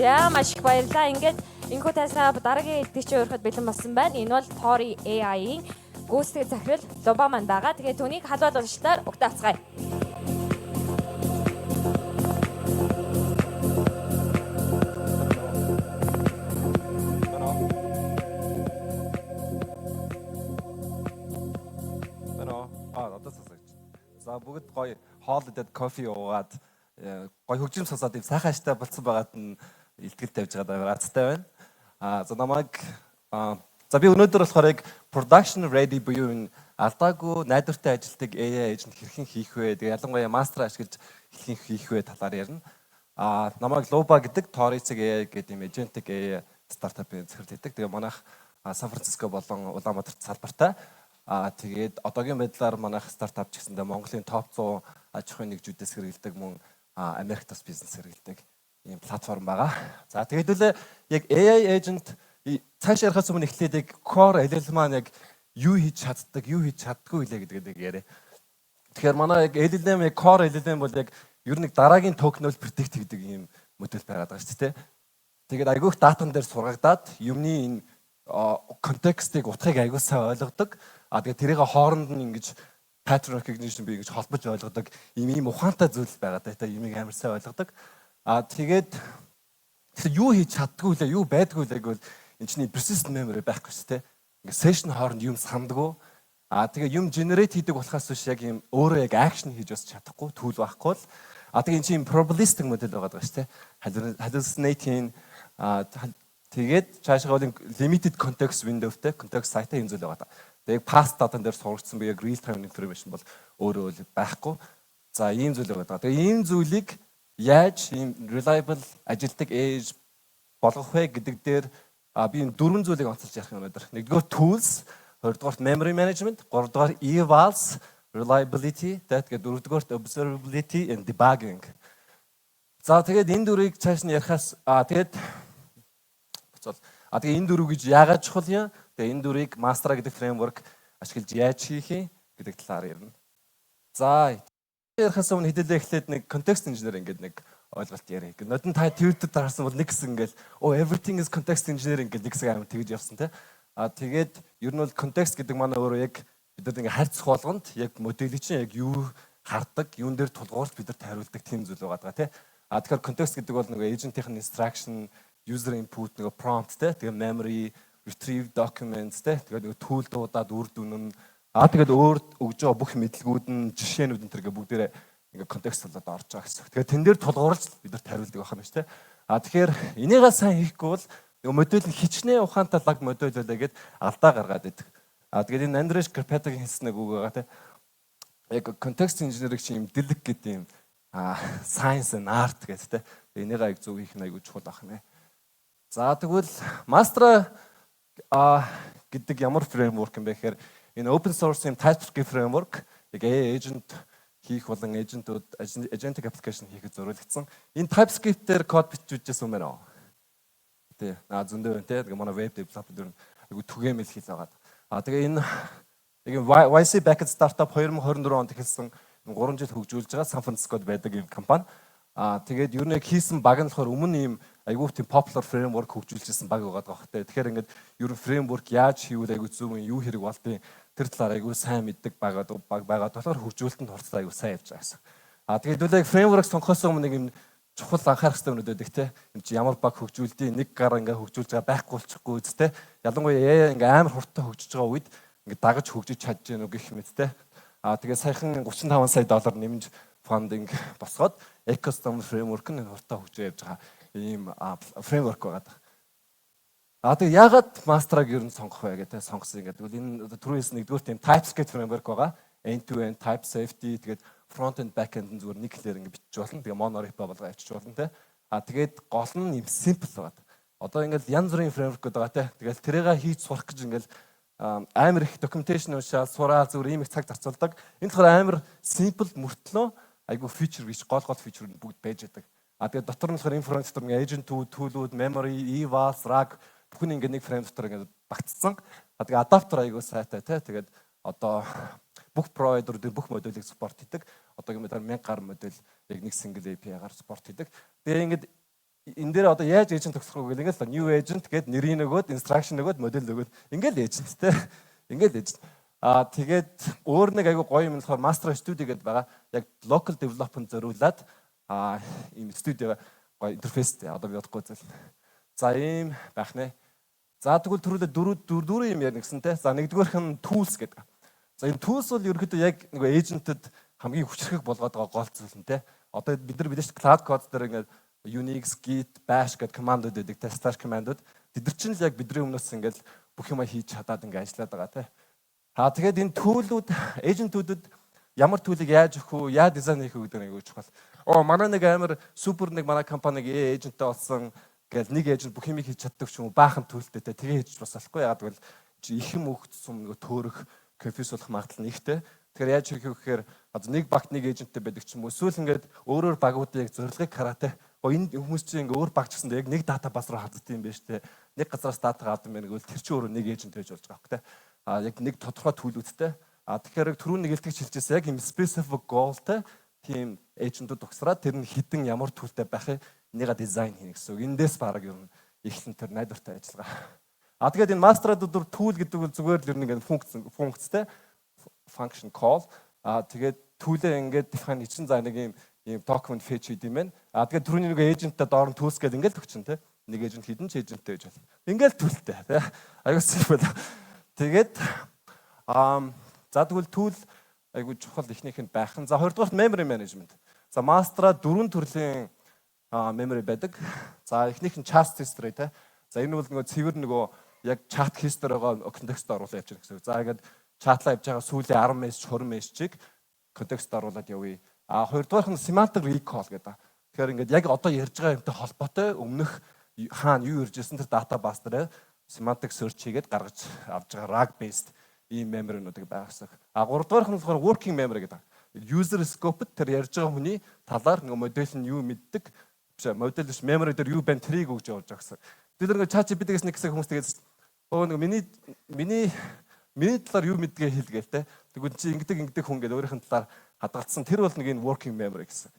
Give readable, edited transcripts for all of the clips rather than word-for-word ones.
За маш их баярлалаа. Ингээд энэхүү тайснаа дараагийн эдгч өөрөхөд бэлэн болсон байна. Энэ бол Tori AI-ийн гүйцэтгэх захирал Луба маань байгаа. Тэгээ түүнийг халуун уншлаар угтаацгаая. За бүгд гоё хоол идээд кофе уугаад гоё хөгжим сонсоод ийм сайхан аштай болцсон байгаад нь илтгэл тавьж байгаа азтай байна. За намайг за би өнөөдөр болохоор яг production ready буюу энэ алдаагүй найдвартай ажилтдаг AI agent хэрхэн хийх вэ? Тэгээ ялангуяа мастер ашиглаж хэрхэн хийх вэ талаар ярина. Намайг Luba гэдэг Tori-цэг AI гэдэг ийм agentic AI стартапын захирал хийдэг. Тэгээ манайх Сан Франциско болон Улаанбаатарт салбартай. Тэгээд одоогийн байдлаар манайх стартап ч гэсэндээ Монголын топ 100 аж ахуйн нэгжүүдээс хэрэгэлдэг мөн Америкт бас бизнес хэрэгэлдэг ийм платформ байгаа. За тэгээд үлээ яг AI agent цааш ярихаас өмнө эхлээд яг core LLM маань яг юу хийж чаддаг, юу хийж чаддгүй вэ гэдгийг яриа. Тэгэхээр манай яг LLM яг core LLM бол яг ер нь дараагийн токенол predict гэдэг ийм модель байгаад байгаа шүү дээ. Тэгээд айгүйх датан дээр сургагдаад юмны энэ контекстыг утгыг айгүй сайн ойлгодог. Тэгээд тэрийг хооронд нь ингэж pattern recognition би ингэж холбож ойлгодог ийм ухаантай зүйл байгаад та юмыг амар сайн ойлгодог. Тэгээд юу хийж чаддгүй лээ, юу байдгүй лээ гэвэл энэ чинь persistent memory байхгүй шүү дээ. Ингээ session хооронд юм сандгүй. Тэгээ юм generate хийдэг болохоос биш яг юм өөрөө яг action хийж бас чадахгүй, tool байхгүй л. Тэгээ энэ чинь probabilistic модель байгаа шүү дээ. Hallucinating тэгээд цаашгаа бол limited context window-тэй context site-тай юм зүйл байгаа. Тэгээд past data дээр сургагдсан би яг real time information бол өөрөө байхгүй. За ийм зүйл байгаа. Тэгээд ийм зүйлийг яаж ийм reliable ажилтдаг age болгох вэ гэдэг дээр би энэ дөрвөн зүйлийг онцолж ярих юм өнөөдөр. Нэгдүгээр tools, хоёрдугаар memory management, гуравдугаар evals, reliability, тэгээд дөрөвдүгээр observability and debugging. За тэгээд энэ дөрвийг цааш нь ярихаас тэгээд энэ дөрөв гэж яагаад чухал юм? Тэгээ энэ дөрвийг Mastra гэдэг framework ашиглаж яаж хийх юм гэдэг талаар ярина. За ярихаас өмнө хэдүүлээ эхлээд нэг context engineer гэдэг нэг ойлголт яриа. Нодон та Twitter дараасан бол нэг хэсэг ингээл everything is context engineering гэдэг нэг хэсэг амар тэгж явсан те. Тэгээд ер нь бол context гэдэг манай өөрөө яг бид нар ингээ харьцах болгонд яг модель чинь яг юу хардаг, юун дээр тулгуурлаж бидэрт хариулдаг тийм зүйл байгаа те. Тэгэхээр context гэдэг бол нөгөө agent-ийн instruction, user input, нөгөө prompt те. Тэгээ memory, retrieve documents те. Тэгээ нөгөө tool дуудаад үр дүн нь тэгээд өөр өгж байгаа бүх мэдлгүүд нь жишээнүүд энэ төргээ бүгдээрээ ингээ контекст болоод орж байгаа гэсэн. Тэгэхээр тэн дээр тулгуурлаж бидэрт хариулдаг байх юм шүү дээ. Тэгэхээр энийгээ сайн хийхгүй бол нөгөө модель нь хичнээн ухаантай лаг модель байлаа гэд алдаа гаргаад идэг. Тэгээд энэ Andrej Karpathy's хэлсэн нэг үг байгаа те. Яг context engineering чинь юм дэлэг гэдэг юм science and art гэдэг те. Энийгээ аяг зөв хийх нь аягүй чухал ах нэ. За тэгвэл Mastra гэдэг ямар framework юм бэ гэхээр энэ open source юм TypeScript framework яг AI agent хийх болон agentууд agentic application хийхэд зориулагдсан. Энэ TypeScript дээр код бичүүлжсэн юм байна. Тэ зөндөө байна те. Тэгээ манай web developer дээр айгу түгээмэл хийл байгаа. Тэгээ энэ YC Backend startup 2024 онд эхэлсэн 3 жил хөгжүүлж байгаа Сан Францискод байдаг юм компани. Тэгээд ер нь яг хийсэн баг нь болохоор өмнө ийм айгүй тийм popular framework хөгжүүлжсэн баг байгаа байхгүй. Тэгэхээр ингээд ер нь framework яаж хийвэл айгүй зөв юу хэрэг болдгийг тэр талаар айгүй сайн мэддэг баг байгаа болохоор хөгжүүлэлтэнд хорцоо айгүй сайн явж байгаа гэсэн. Тэгээд үлээ framework сонгохоос өмнө нэг юм чухал анхаарах хэрэгтэй юмнууд байдаг те. Энд чи ямар баг хөгжүүлдэг, нэг гар ингээ хөгжүүлж байгаа байхгүй болчихгүй үст те. Ялангуяа ингээ амар хурдтай хөгжиж байгаа үед ингээ дагаж хөгжиж чадж гэнэ үг гэх мэт те. Тэгээд саяхан 35 сая доллар нэмж funding босгоод ecosystem framework нь хурдтай хөгжиж явж байгаа ийм framework байгаа. Тэгээд яагаад Mastra-г ер нь сонгох вэ гэдэг сонгосон ингээд. Тэгвэл энэ түрүүс нэгдүгээр тийм TypeScript framework байгаа. End-to-end type safety тэгээд front end back end зүгээр нэг хэлээр ингээд бичиж болно. Тэгээ monorepo болгоо авчиж болно те. Тэгээд гол нь юм simple байгаа. Одоо ингээд янз бүрийн framework байгаа те. Тэгээд тэрийгээ хийж сурах гэж ингээд амар их documentation уншаад сураад зүгээр ийм их цаг зарцуулдаг. Энэ болохоор амар simple мөртлөө айгу feature гэж гол feature нь бүгд байж байдаг. Тэгээд дотор нь болохоор front дотор нэг agent tool-үүд, memory, evals, RAG бүхэн ингээд нэг frame дотор ингээд багтцсан. Тэгээд adapter айгу сайтай те. Тэгээд одоо бүх provider-ууд бүх модулийг support хийдэг. Одоогийн мэдэгээр 1000 гаруй модель яг нэг single API-гаар support хийдэг. Тэгээ ингээд энэ дээр одоо яаж agent тогтсох вэ гэх ингээд new agent гээд нэрийн нөгөөд instruction нөгөөд модель нөгөөд ингээд agent те. Ингээд agent. Тэгээд өөр нэг айгүй гоё юм болохоор master studio гэдэг байгаа. Яг local development зориулаад ийм студио гоё интерфейстэй одоо би бодохгүй зүйл. За ийм байх нэ. За тэгвэл түрүүлээ дөрвөн юм ярина гэсэн те. За нэгдүгээрх нь tools гэдэг. За энэ tools бол ерөнхийдөө яг нэг agent-д хамгийн хүчрхэг болгоод байгаа гол зүйл нь те. Одоо бид нар мэдээж cloud code дээр ингээд Unix, Git, Bash гэдэг командууд байдаг те. Slash командууд. Тэд нар чинь л яг бидний өмнөөс ингээд бүх юма хийж чадаад ингээд ажиллаад байгаа те. Тэгээд энэ түүлүүд, эйжентүүдд ямар төлөг яаж өгөх үү, яаж дизайн хийх үү гэдэг нэг чухал. Манай нэг амар супер нэг манай компаниг эйженттэй болсон гэж нэг эйжент бүх юмыг хийж чаддаг ч юм уу баахан төлөлтэй те. Тэгээ хийж бас болохгүй. Яг тэгвэл их юм өгсөн нэг төөрөх, конфьюз болох магадлал нь ихтэй. Тэгэхээр яаж хийх вэ гэхээр нэг багт нэг эйженттэй байдаг ч юм уу. Эсвэл ингээд өөрөөр багуудыг зорилгыг хараатай. Энэ хүмүүс чинь ингээд өөр баг ч гэсэндээ яг нэг датабас руу хаддаг юм байна шүү дээ. Нэг газараас дата авдаг юм байна гэвэл тэр чинь өөрөө нэг эйжент байж болж байгаа юм те. Яг нэг тодорхой төлөвтэй. Тэгэхээр түрүүн нэг илтгэж хэлжсэн яг юм specific goalтэй тийм эйжентүүд угсраад тэр нь хідэн ямар төлөвтэй байхыг нэга дизайн хийнэ гэсэн үг. Эндээс баг юм ихлэн тэр найдвартай ажиллагаа. Тэгээд энэ master-ууд tool гэдэг нь зүгээр л ер нь ингээд функцтэй function call. Тэгээд төлөө ингээд define хийсэн за нэг юм document fetch хийх юм байна. Тэгээд түрүүний нэг эйженттэй доор нь tools гэдэг ингээд өгчин те. Нэг эйжент хідэн ч эйженттэй байж байна. Ингээд төлтэй те. Аюус simple. Тэгээд за тэгвэл tool айгуу чухал ихнийх нь байх нь. За хоёрдугаарт memory management. За master-а 4 төрлийн memory байдаг. За эхнийх нь chat history те. За энэ бол нөгөө цэвэр нөгөө яг chat history-гоо контекст оруулаад явж байгаа гэсэн үг. За ингээд чатлаа явж байгаа сүүлийн 10 мессеж 20 мессежийг контекст оруулаад явъя. Хоёрдугаарх нь semantic recall гэдэг. Тэгэхээр ингээд яг одоо ярьж байгаа юмтай холбоотой өмнөх хаана юу ярьжсэн тэр database дээр semantic search хийгээд гаргаж авч байгаа RAG based ийм memory-нуудыг байгуулсан. Гуравдугаарх нь болохоор working memory гэдэг. User scope тэр ярьж байгаа хүний талаар нэг модель нь юу мэддэг, модель биш memory дээр юу байна тэрийг өгж явуулж байгаа гэсэн. Тэр нэг ChatGPT-гээс нэг хэсэг хүмүүс тэгээд нэг миний талаар юу мэдгээ хэлгээл те. Тэгвэл чи ингэдэг хүн гэдэг өөрийнх нь талаар хадгалсан тэр бол нэг энэ working memory гэсэн.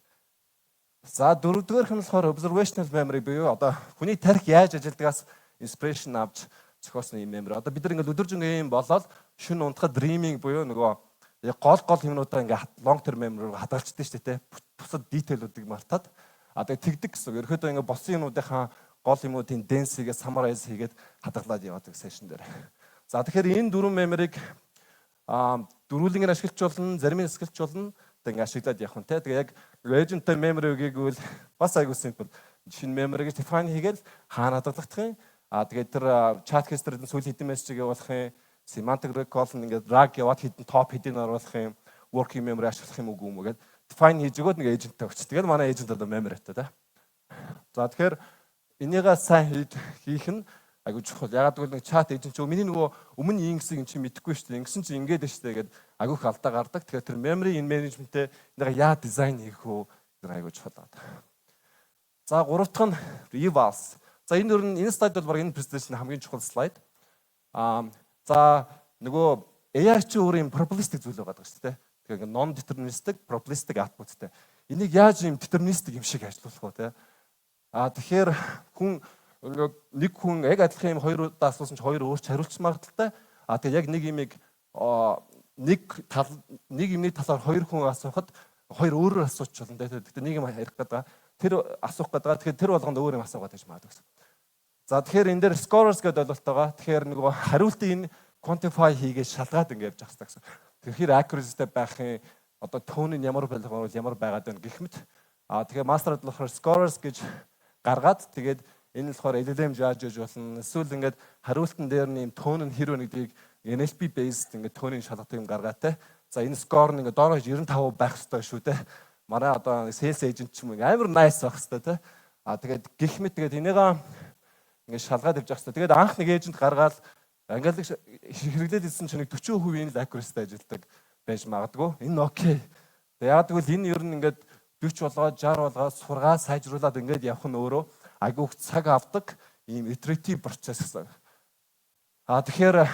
За дөрөвдүгээрх нь болохоор observational memory буюу одоо хүний тарих яаж ажилдгаас inspiration авч зохиосон юм memory. Одоо бид нар ингээд өдөржин юм болоод шүн унтахад dreaming буюу нөгөө яг гол юмнуудаа ингээд long term memory руу хадгалчихдээ шүү дээ те. Бусад detail-уудыг мартаад тэгээд тэгдэг гэсэн. Ерөөдөө ингээд болсон юмнуудынхаа гол юмуудын dense-ийг summarize хийгээд хадгалаад яваад session дээр. За тэгэхээр энэ дөрвөн memory-г дөрвөлнгээр ашиглаж болно, зарим нь ашиглаж болно. Ингээд ашиглаад явах нь те. Тэгээ яг agent-тэй memory гэвэл бас айгуу simple. Шинэ memory-г define хийгээл хаана хадгалах юм. Тэгээд тэр chat history-д сүүл хэдэн мессежийг явуулах юм, semantic recall ингээд RAG яваад хэдэн top хэдийг оруулах юм, working memory ашиглах юм уу гэдэг define хийж өгөөд нэг agent-тэй өгч. Тэгээд манай agent одоо memory-тэй те. За тэгэхээр энийгээ сайн хийх нь айгуу чухал. Ягаад гэвэл нэг chat agent ч миний нөгөө өмнө ийм гэсэн юм чи мэдэхгүй шүү дээ. Ингэсэн чи ингээд дээ шүү дээ гэдэг айгуух алдаа гардаг. Тэгэхээр тэр memory in management-тэй энийгээ яа дизайн хийх үү гэдэг айгуу чухал байна. За гурав дахь нь revals. За энэ энэ слайд бол баг энэ презентацийн хамгийн чухал слайд. За нөгөө AI чи өөр юм probabilistic зүйл байгаа шүү дээ. Тэгэхээр non deterministic, probabilistic outputтэй. Энийг яаж юм deterministic юм шиг ажиллуулах вэ те? Тэгэхээр нэг хүн яг адилхан юм хоёрудаа асуусан чи хоёр өөрч хариулчих магадaltaй. Тэгээ яг нэг юмыг нэг юмны талаар хоёр хүн асуухад хоёр өөрөөр асууч болно те. Тэгтээ нэг юм ярих гэдэг. Тэр асуух гэдэг. Тэгэхээр тэр болгонд өөр юм асуугаад байж магадгүй. За тэгэхээр энэ дээр scorers гэдэг ойлголт байгаа. Тэгэхээр нөгөө хариултыг энэ quantify хийгээд шалгаад ингээд явж байгаа гэсэн. Тэгэхээр accuracy-тэй байхын одоо tone нь ямар байх вэ, ямар байгаад байна гэх мэт. Тэгэхээр master-д болохоор scorers гэж гаргаад тэгээд энэ болохоор LLM яаж яаж болно. Эсвэл ингээд хариултан дээр нь юм tone нь хэрвээ нэгдгийг NLP based ингээд tone-ийн шалгалтыг юм гаргаатай. За энэ score нь ингээд доороос 95 байх хэрэгтэй шүү дээ. Манай одоо sales agent ч юм амар nice байх хэрэгтэй те. Тэгээд гэх мэт тэгээд энийгээ ингээд шалгаад явж байгаа. Тэгээд анх нэг agent гаргаад ангилал хэрэглээд ирсэн чинь 40% л accuracy-тэй ажилдаг байж магадгүй. Энэ окей. Яг тэгвэл энэ ер нь ингээд 40 болгоод 60 болгоод сургаа сайжруулад ингээд явах нь өөрөө айгүйх цаг авдаг ийм iterative процесс гэсэн. Тэгэхээр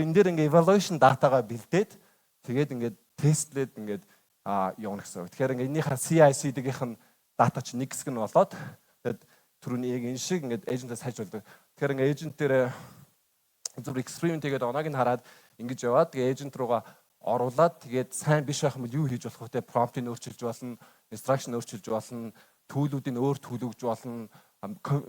энэ дээр ингээд evaluation data-га бэлдээд тэгээд ингээд тестлээд ингээд явна гэсэн. Тэгэхээр ингээд энийхээ CI/CD-гийнх нь дата чинь нэг хэсэг нь болоод тэгээд түрүүний яг энэ шиг ингээд эйжентээс хайжуулдаг. Тэгэхээр ингээд эйжент дээр зөв эксперимент хийгээд оноог нь хараад ингэж яваад тэгээ эйжент руугаа оруулаад тэгээд сайн биш байх юм бол юу хийж болох вэ? Промптыг өөрчилж болно, инстракшн өөрчилж болно, төлөвүүдийг өөр төлөвлөж болно,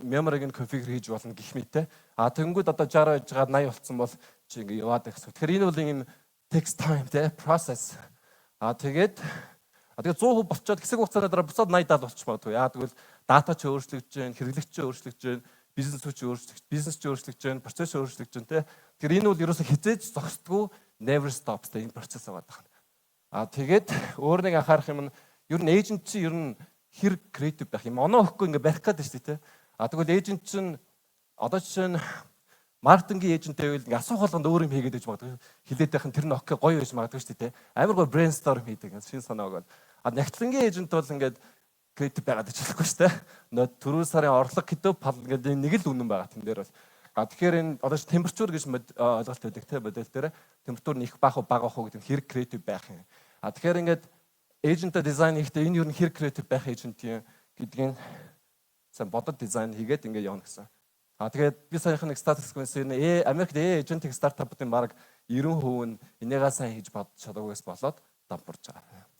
memory-г нь конфигур хийж болно гэх мэттэй. Тэгэнгүүт одоо 60 байжгаад 80 болцсон бол чи ингэ яваад байх гэсэн. Тэгэхээр энэ бол юм takes time те process. Тэгээд 100% болчоод хэсэг хугацааны дараа буцаад 80 70 болчих магадгүй. Тэгвэл дата ч өөрчлөгдөж байна, хэрэглэгч ч өөрчлөгдөж байна, бизнес ч өөрчлөгдөж байна, процесс өөрчлөгдөж байна те. Тэгэхээр энэ бол ерөөсө хизээж зогсдгүй never stops те энэ процесс аваад байна. Тэгээд өөр нэг анхаарах юм нь ер нь эйжент чи ер нь хэр креатив байх юм. Оноо өгөхгүй ингээ барих гэдэг шүү дээ те. Тэгвэл эйжент чинь одоо жишээ нь маркетингийн эйженттэй байвал ингээ асуух болгонд өөр юм хийгээд байж магадгүй. Хилээд байх нь тэр нь окей гоё байж магадгүй шүү дээ те. Амар гоё брейнсторм хийдэг шин санаа өгөөд. Нягтлангийн эйжент бол ингээд креатив байгаад ажиллахгүй шүү дээ. Түрүү сарын орлого гэдэг пал ингээд нэг л үнэн байгаа тэн дээр бол. Тэгэхээр энэ одоо температур гэж ойлголт өгдөг те модель дээр температур нь их бага бага гэдэг нь хэрэг креатив байх юм. Тэгэхээр ингээд эйженттэй дизайн хийхдээ энэ юу н хэрэг креатив байх эйжент юм гэдгийг сайн бодод дизайн хийгээд ингээд явна гэсэн. Тэгээд би саяхан нэг статистикс энэ Америкт эйжентик стартапуудын бараг 90% нь энийгээ сайн хийж чадаагүйгээс болоод дампуурж байгаа.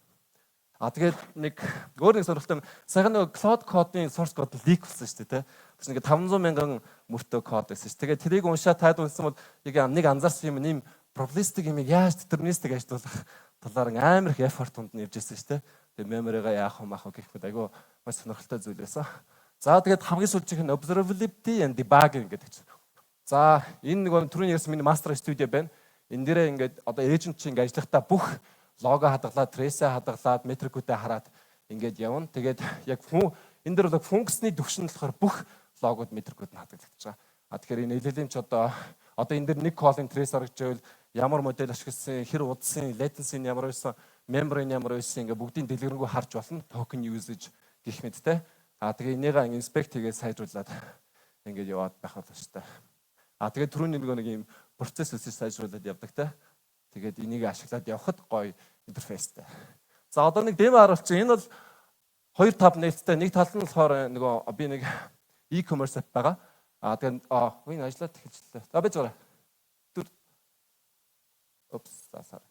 Тэгээд нэг өөр нэг сонирхолтой юм. Саяхан нэг cloud code-ийн source code leak болсон шүү дээ, тэ. Тэгс нэг 500 мянган мөртөө код байсан шүү. Тэгээд тэрийг уншаад таад унсан бол нэг анзаарсан юм нэм probabilistic юм яаж deterministic ажиллах талаар амар их effort тунд нэрж ирсэн шүү, тэ. Тэгээд memory-га яах вэ гэх мэт айгүй маш сонирхолтой зүйл байсан. За тэгээд хамгийн сүүлчийнх нь observability and debugging гэдэг чинь. За энэ нэг түрүүний ярьсан миний master studio байна. Энэ дээрээ ингээд одоо agent чинь ингээд ажиллахдаа бүх лого хадгалаад, trace хадгалаад, метрикүүдээ хараад ингээд явна. Тэгээд яг энэ дээр бол функцны түвшин болохоор бүх логод метрикүүд нь хадгалагдаж байгаа. Тэгэхээр энэ LLM ч одоо энэ дээр нэг call-ын trace орж ивэл ямар модель ашигласан, хэр удсан, latency нь ямар байсан, memory нь ямар байсан ингээд бүгдийн дэлгэрэнгүй харж болно. Token usage гэх мэттэй. Тэгээ энийгээ инспект хийгээд сайжруулад ингээд яваад байх болно шүү дээ. Тэгээд түрүүний нэг юм процесс үсэж сайжруулад явдаг те. Тэгээд энийг ашиглаад явхад гоё интерфейстэй. За одоо нэг демо харуулчих. Энэ бол хоёр тав нээлттэй. Нэг тал нь болохоор нөгөө би нэг e-commerce app байгаа. Тэгээд энэ ажиллаад эхэлжлээ. За байж байгаа. Oops, sorry.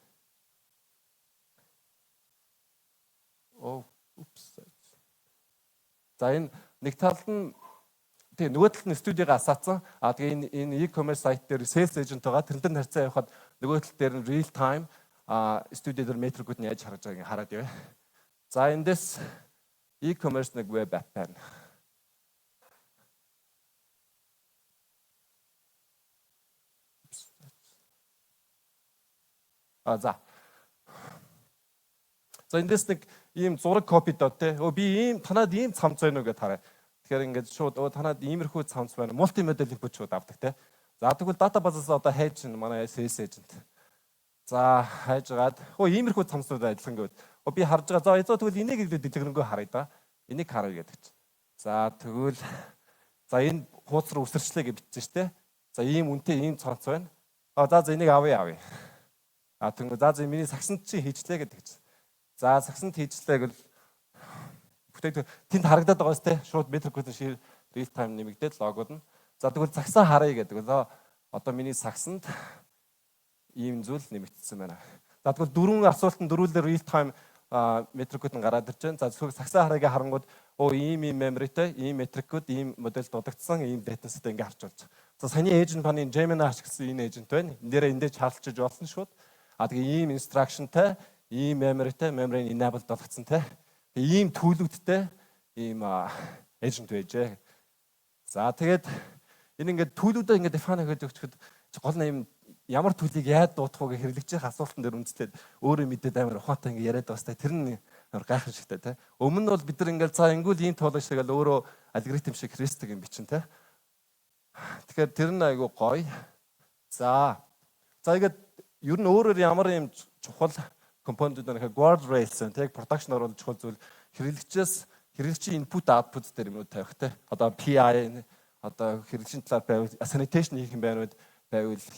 Oops. За энэ нэг талд нь тэгээ нөгөө талд нь студиога асаацсан. Тэгээ энэ e-commerce сайт дээр sales agent байгаа. Тэрнтэй харьцаа явахад нөгөө тал дээр нь real time студио дээр метрикүүд нь яаж харж байгааг хараад яваа. За эндээс e-commerce нэг web app байна. За эндээс нэг ийм зураг копи доо те. Би танад ийм цамц байна уу гэж хараа. Тэгэхээр ингээд шууд танад иймэрхүү цамц байна. Мултимодал input шууд авдаг те. За тэгвэл database-аас одоо хайж манай sales agent. За хайжгаад иймэрхүү цамцнууд ажилласан гэвэл би харж байгаа. За тэгвэл энийг дэлгэрэнгүй харъя да. Энийг харъя гэдэг чинь. За тэгвэл энэ хуудас руу үсэрчлээ гэж бичсэн шүү дээ. За ийм үнэтэй ийм цамц байна. За энийг авъя. Тэгвэл миний сагсанд чи хийчлээ гэдэг чинь. За сагсанд хийжлээ гэвэл бүтээгдэхүүн тэнд харагдаад байгаа сте шууд метрикүүд шир real time нэмэгдээд логод нь. За тэгвэл цагсаа харъя гэдэг. Одоо миний сагсанд ийм зүйл нэмэгдсэн байна. За тэгвэл дөрвөн асуултанд дөрвөлдөр real time метрикүүд нь гараад ирж байна. За тэгвэл цагсаа харъяг харангууд ийм memoryтэй, ийм метрикүүд, ийм модель дуудагдсан, ийм dataset ингээ харж болж. За саяны agent паны Gemini ашигласан энэ agent байна. Энэ дээр эндээ чарлчиж болсон шууд. Тэгээ ийм instructionтай, ийм memoryтэй, memory enabled болгоцсон те. Тэгээ ийм төлөвдтэй ийм agent байжээ. За тэгээд энэ ингээд төлөвдөө ингээд define хийгээд өгчөд гол нь юм ямар төлийг яаж дуудах вэ гэж хэрэглэгчийн асуултан дээр үндэслээд өөрөө мэдээд амар ухаантай ингээд яриад бастай тэр нь амар гайхах шигтэй те. Өмнө нь бол бид нар ингээд за ингүүл ийм тоолог шиг л өөрөө алгоритм шиг христик юм бичин те. Тэгэхээр тэр нь айгу гоё. За ингээд ер нь өөрөөр ямар юм чухал компонентууд нэг guard rails тэг production оруулах чухал зүйл хэрэглэгчийн input output дээр юмнууд тавих те. Одоо PI одоо хэрэглэгчийн талаар байвал sanitation хийх юм байвал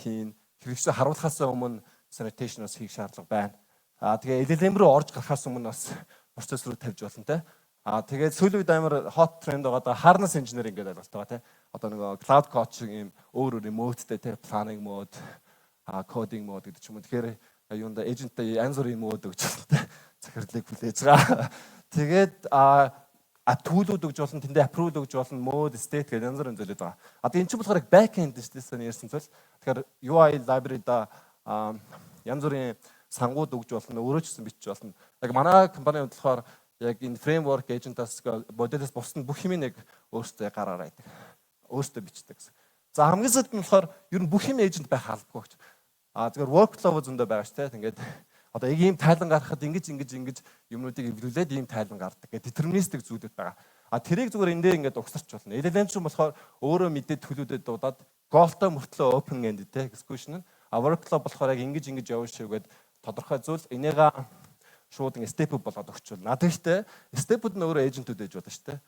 хийн хэрэглэгчээ харуулахаас өмнө sanitation-оос хийх шаардлага байна. Тэгээ LLM руу орж гарахаас өмнө бас процесс руу тавьж болно те. Тэгээд сүүлийн үед амар hot trend байгаа одоо harness engineering гэдэг ойлголт байгаа тийм. Одоо нөгөө cloud coaching юм өөр remote-тэй тийм planning mode, coding mode гэдэг ч юм уу. Тэгэхээр юунда agent-тэй янз бүрийн mode өгч байгаа захирлыг хүлээж байгаа. Тэгээд tool-ууд өгж болно, тэндээ approval өгж болно, mode, state гэдэг янз бүрийн зүйлүүд байгаа. Одоо энэ чинь болохоор back-end шүү дээ саний ярьсан зүйл. Тэгэхээр UI library-да янз бүрийн сангууд өгж болно, өөрөө ч гэсэн бичиж болно. Яг манай компанийн хувьд болохоор яг энэ framework agent-аас моделээс бусдын бүх юмыг яг өөртөө гараараа идэг. Өөртөө бичдэг гэсэн. За хамгийн сүүлд нь болохоор ер нь бүх юм agent байх албагүй гэж. Зүгээр workflow зөндөө байгаа шүү дээ. Ингээд одоо яг ийм тайлан гаргахад ингэж юмнуудыг эвлүүлээд ийм тайлан гардаг. Гэдэг deterministic зүйлүүд байгаа. Тэрийг зүгээр эндээ ингээд угсарч болно. LLM ч юм болохоор өөрөө мэдээд төлөвлөдөд дуудаад goal-той мөртлөө open ended те execution нь. Workflow болохоор яг ингэж явна шүүгээд тодорхой зүйл энийгээ шууд ингэ step болоод өгчвөл. Гэхдээ step-үүд нь өөрөө agent-үүд ээж болно шүү дээ.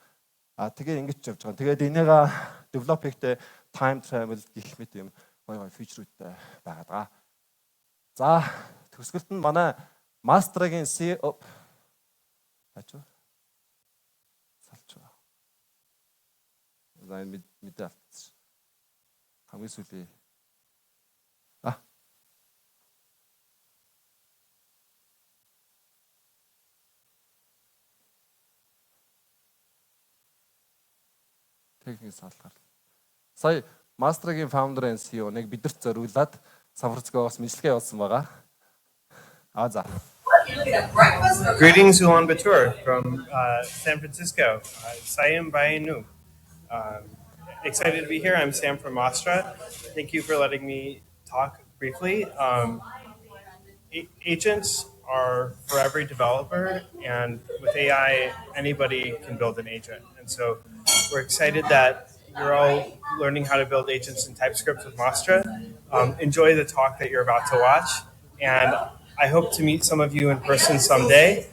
Тэгээ ингэж явж байгаа. Тэгээд энийгээ develop хийхдээ time travel гэх мэт юм гоё feature-үүдтэй байгаад байгаа. За төгсгөлт нь манай Master-гийн CEO ачаа. Салчаа. За мэдээ алдсан. Хамгийн сүүлийн техник салгаар. Сая Master-гийн founder and CEO нэг бидэрт зориулаад Сан Францискогоос мэдлэгээ явуулсан байгаа. За. Greetings, Ulan Batur from San Francisco. Sayem Bayenu. Excited to be here. I'm Sam from Astra. Thank you for letting me talk briefly. Agents are for every developer, and with AI, anybody can build an agent. And so we're excited that you're all learning how to build agents in TypeScript with Mastra. Enjoy the talk that you're about to watch, and I hope to meet some of you in person someday.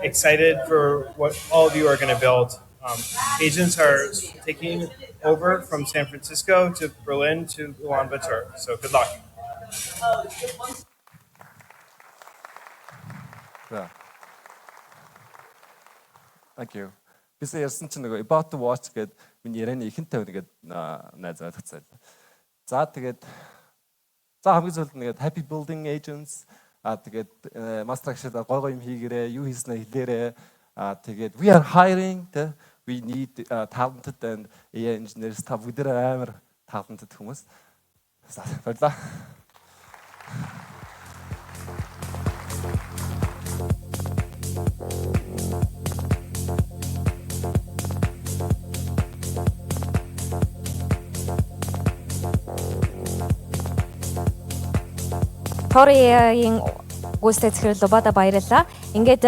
Excited for what all of you are going to build. Agents are taking over from San Francisco to Berlin to Ulaanbaatar. So good luck. Thank you. Biz ярьсан чинь нөгөө about to watch гэдэг миний ярианы ихэнх тавь нэгэд найзаад тагцаа. За тэгээд хамгийн зөвлөлд нэгэд happy building agents тэгээд master agent гой юм хийгээрээ юу хийснэ хэлээрээ тэгээд we are hiring we need talented and AI engineers та бүгд амар talented хүмүүс. Баярлалаа. Tori-ийн гүйцэтгэх захирал Лубада баярлалаа. Ингээд